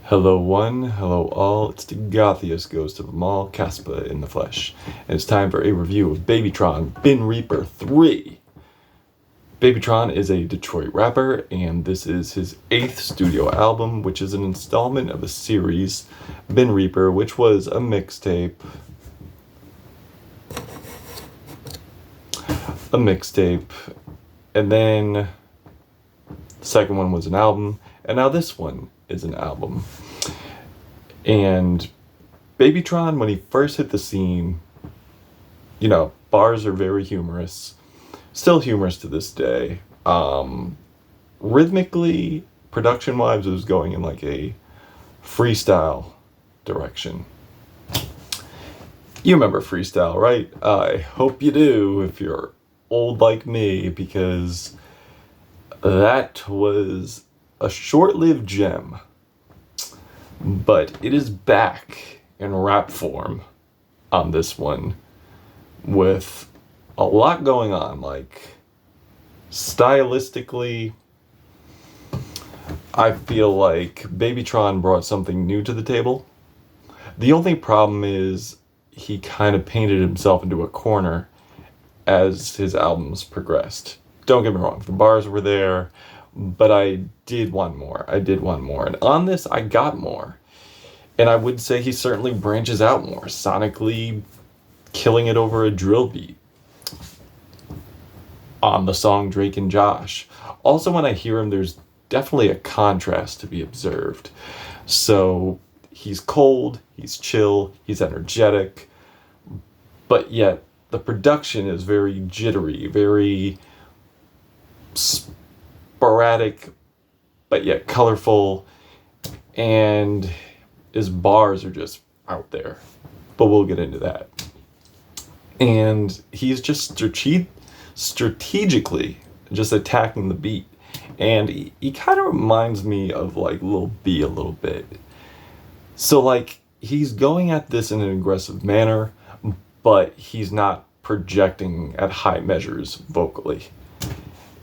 Hello one, hello all, it's the gothiest ghost of them all, Caspa in the flesh, and it's time for a review of Babytron Bin Reaper 3. Babytron is a Detroit rapper, and this is his 8th studio album, which is an installment of a series, Bin Reaper, which was a mixtape, and then the second one was an album, and now this one is an album. And Babytron, when he first hit the scene, bars are very humorous, still humorous to this day. Rhythmically, production-wise, it was going in like a freestyle direction. You remember freestyle, right? I hope you do if you're old like me, because that was a short-lived gem, but it is back in rap form on this one with a lot going on. Like, stylistically, I feel like Babytron brought something new to the table. The only problem is he kind of painted himself into a corner as his albums progressed. Don't get me wrong, the bars were there, but I did want more. And on this, I got more. And I would say he certainly branches out more, sonically killing it over a drill beat on the song Drake and Josh. Also, when I hear him, there's definitely a contrast to be observed. So he's cold, he's chill, he's energetic, but yet the production is very jittery, very sporadic, but yet colorful, and his bars are just out there. But we'll get into that. And he's just strategically just attacking the beat. And he kind of reminds me of like Lil B a little bit. So like, he's going at this in an aggressive manner, but he's not projecting at high measures vocally.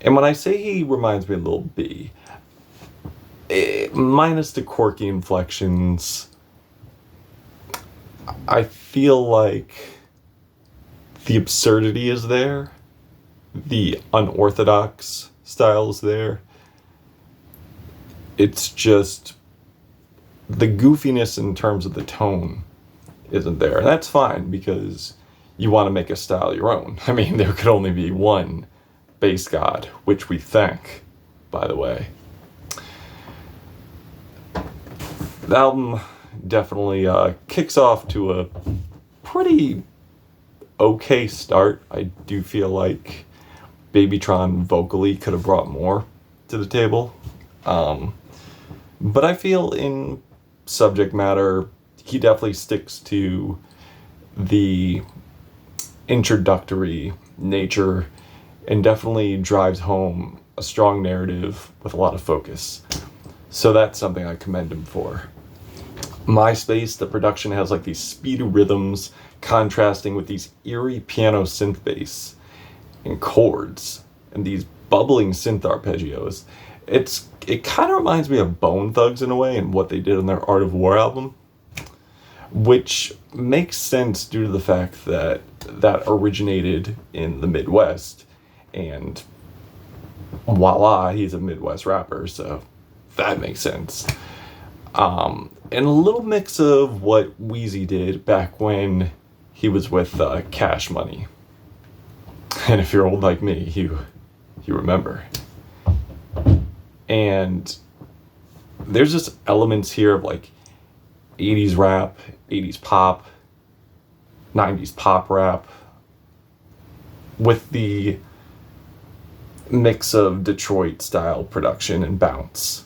And when I say he reminds me of Lil B, minus the quirky inflections, I feel like the absurdity is there, the unorthodox style is there. It's just the goofiness in terms of the tone isn't there. And that's fine, because you want to make a style your own. I mean, there could only be one bass god, which we thank, by the way. The album definitely kicks off to a pretty okay start. I do feel like Babytron vocally could have brought more to the table. But I feel in subject matter, he definitely sticks to the introductory nature and definitely drives home a strong narrative with a lot of focus. So that's something I commend him for. Myspace, the production has like these speedy rhythms contrasting with these eerie piano synth bass and chords and these bubbling synth arpeggios. It kind of reminds me of Bone Thugs in a way, and what they did on their Art of War album, which makes sense due to the fact that that originated in the Midwest, and voila, he's a Midwest rapper, so that makes sense. And a little mix of what Weezy did back when he was with Cash Money. And if you're old like me, you remember. And there's just elements here of like 80s rap, 80s pop, 90s pop rap, with the mix of Detroit style production and bounce.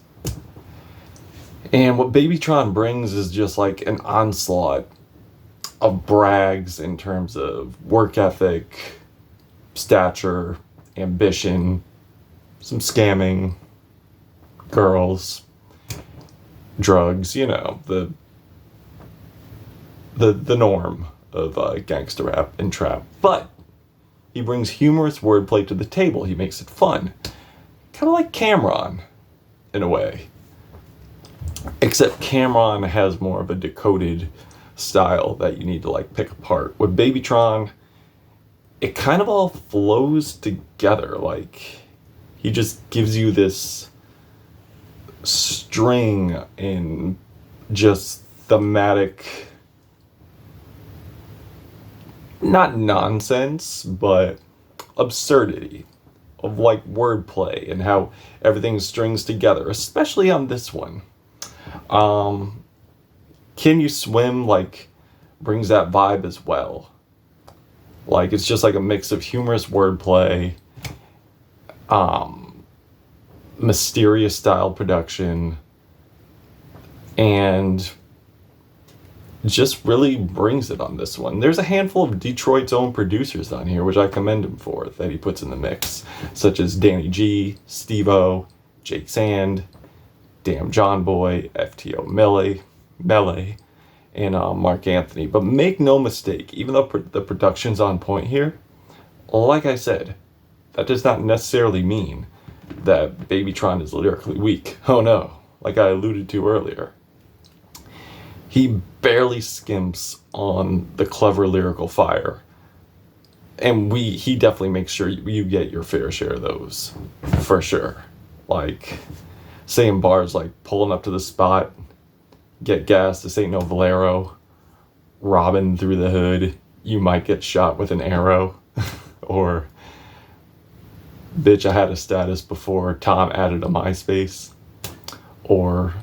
And what Babytron brings is just like an onslaught of brags in terms of work ethic, stature, ambition, some scamming, girls, drugs, the norm of gangsta rap and trap. But he brings humorous wordplay to the table. He makes it fun. Kind of like Cameron, in a way. except Cameron has more of a decoded style that you need to like pick apart. With Babytron, it kind of all flows together. Like, he just gives you this string and just thematic, not nonsense, but absurdity of like wordplay and how everything strings together, especially on this one. Can You Swim like brings that vibe as well. Like, it's just like a mix of humorous wordplay, mysterious style production, and just really brings it on this one. There's a handful of Detroit's own producers on here, which I commend him for, that he puts in the mix, such as Danny G, Steve-O, Jake Sand, Damn John Boy, FTO Melee, and Mark Anthony. But make no mistake, even though the production's on point here, like I said, that does not necessarily mean that Babytron is lyrically weak. Oh no, like I alluded to earlier. He barely skimps on the clever lyrical fire. And he definitely makes sure you get your fair share of those, for sure. Like, saying bars like pulling up to the spot, get gas, this ain't no Valero, robbing through the hood, you might get shot with an arrow, or bitch, I had a status before Tom added a MySpace, or,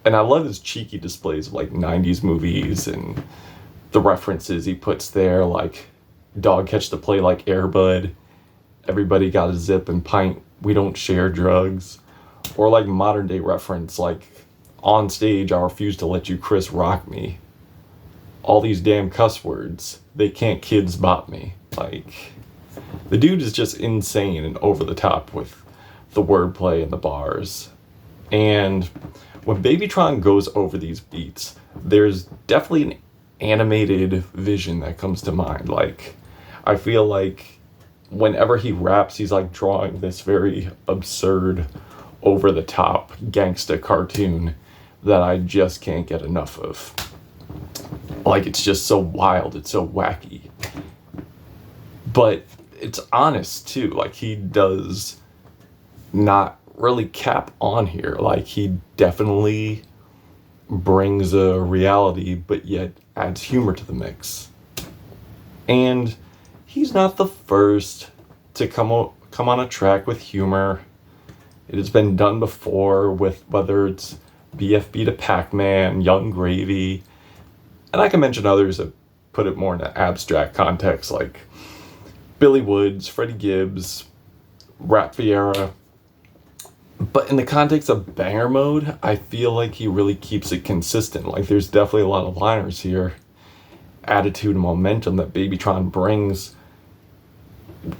and I love his cheeky displays of like 90s movies and the references he puts there, like Dog Catch the Play like Air Bud, Everybody Got a Zip and Pint, We Don't Share Drugs, or like modern day reference like On Stage I Refuse to Let You Chris Rock Me, all these damn cuss words, they can't kids bop me. Like, the dude is just insane and over the top with the wordplay and the bars. And when Babytron goes over these beats, there's definitely an animated vision that comes to mind. Like, I feel like whenever he raps, he's like drawing this very absurd, over the top gangsta cartoon that I just can't get enough of. Like, it's just so wild, it's so wacky. But it's honest too. Like, he does not really cap on here. Like, he definitely brings a reality, but yet adds humor to the mix. And he's not the first to come on a track with humor. It has been done before with whether it's BFB to Pac-Man, Young Gravy, and I can mention others that put it more in an abstract context, like Billy Woods, Freddie Gibbs, Rap Fiera. But in the context of banger mode, I feel like he really keeps it consistent. Like, there's definitely a lot of liners here, attitude and momentum that Babytron brings,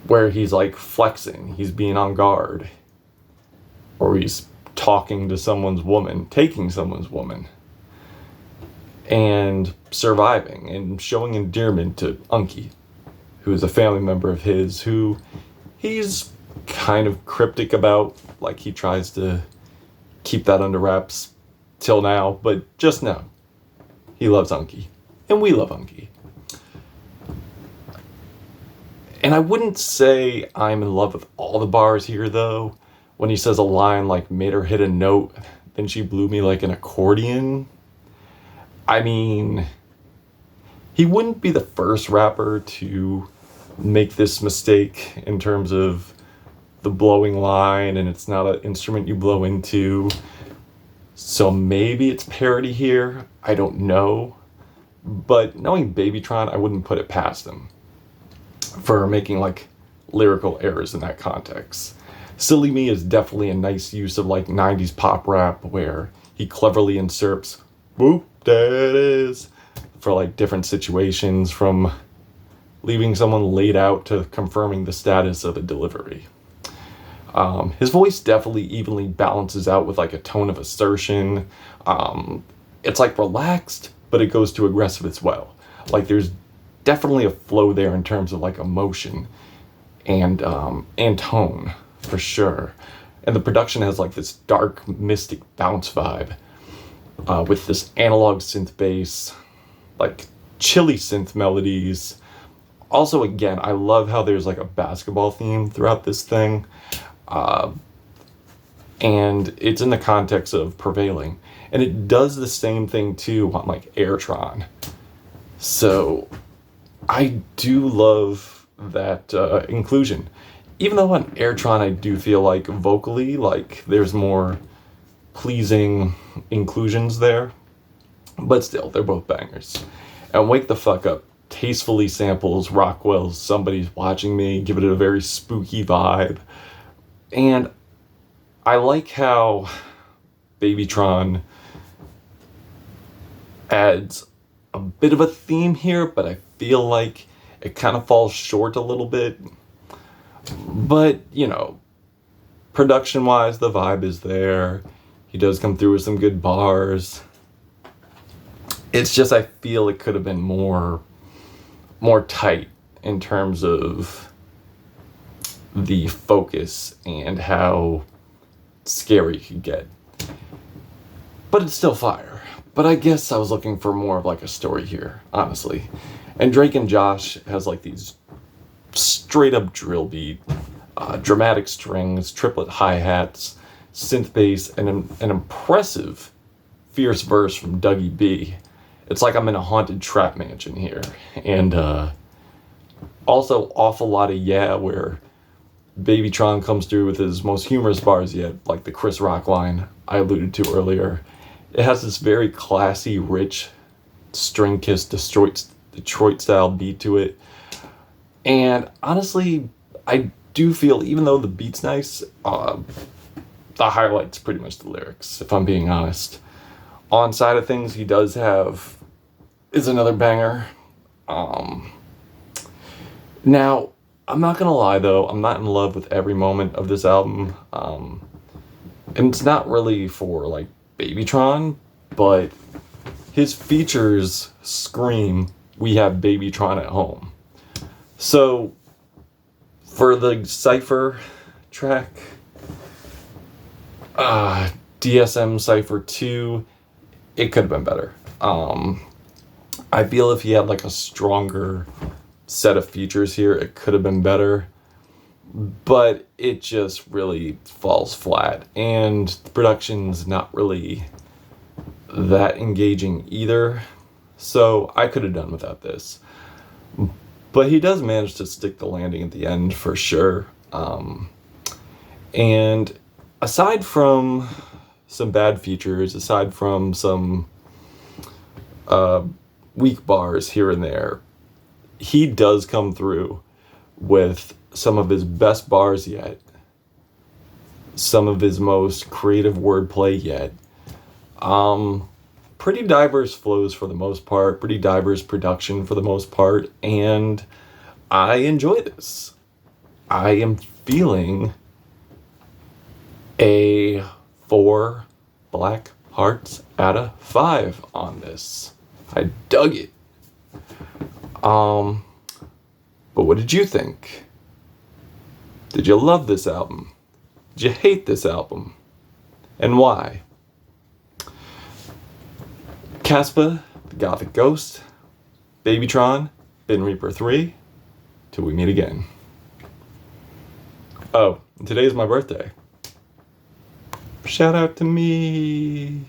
where he's like flexing, he's being on guard, or he's talking to someone's woman, taking someone's woman, and surviving and showing endearment to Unky, who is a family member of his, who he's kind of cryptic about. Like, he tries to keep that under wraps till now, but just know he loves Unky, and we love Unky. And I wouldn't say I'm in love with all the bars here, though. When he says a line like, made her hit a note, then she blew me like an accordion. I mean, he wouldn't be the first rapper to make this mistake in terms of the blowing line, and it's not an instrument you blow into. So maybe it's parody here. I don't know. But knowing Babytron, I wouldn't put it past him for making like lyrical errors in that context. Silly Me is definitely a nice use of like 90s pop rap, where he cleverly inserts whoop, there it is, for like different situations, from leaving someone laid out to confirming the status of a delivery. His voice definitely evenly balances out with like a tone of assertion. It's like relaxed, but it goes to aggressive as well. Like, there's definitely a flow there in terms of like emotion and tone, for sure. And the production has like this dark, mystic bounce vibe with this analog synth bass, like chilly synth melodies. Also, again, I love how there's like a basketball theme throughout this thing. And it's in the context of prevailing. And it does the same thing too on like Tron. So I do love that inclusion. Even though on Tron I do feel like vocally, like there's more pleasing inclusions there. But still, they're both bangers. And Wake the Fuck Up tastefully samples Rockwell's Somebody's Watching Me, give it a very spooky vibe. And I like how Babytron adds a bit of a theme here, but I feel like it kind of falls short a little bit. But, you know, production-wise, the vibe is there. He does come through with some good bars. It's just I feel it could have been more tight in terms of the focus and how scary it could get. But it's still fire. But I guess I was looking for more of like a story here, honestly. And Drake and Josh has like these straight up drill beat, dramatic strings, triplet hi-hats, synth bass, and an impressive fierce verse from Dougie B. It's like I'm in a haunted trap mansion here. And also awful lot of yeah, where Babytron comes through with his most humorous bars yet, like the Chris Rock line I alluded to earlier. It has this very classy, rich, string-kissed Detroit style beat to it. And honestly, I do feel, even though the beat's nice, the highlight's pretty much the lyrics, if I'm being honest. On side of things, he does have is another banger. Now, I'm not gonna lie though, I'm not in love with every moment of this album. And it's not really for like Babytron, but his features scream, we have Babytron at home. So for the Cypher track, DSM Cypher 2, it could have been better. I feel if he had like a stronger set of features here, it could have been better. But it just really falls flat. And the production's not really that engaging either. So I could have done without this. But he does manage to stick the landing at the end for sure. And aside from some bad features, aside from some weak bars here and there, he does come through with some of his best bars yet, some of his most creative wordplay yet. Pretty diverse flows for the most part, pretty diverse production for the most part, and I enjoy this. I am feeling a 4 black hearts out of 5 on this. I dug it. But what did you think? Did you love this album? Did you hate this album? And why? Caspa, the Gothic Ghost, Babytron, Bin Reaper 3, till we meet again. Oh, and today is my birthday. Shout out to me.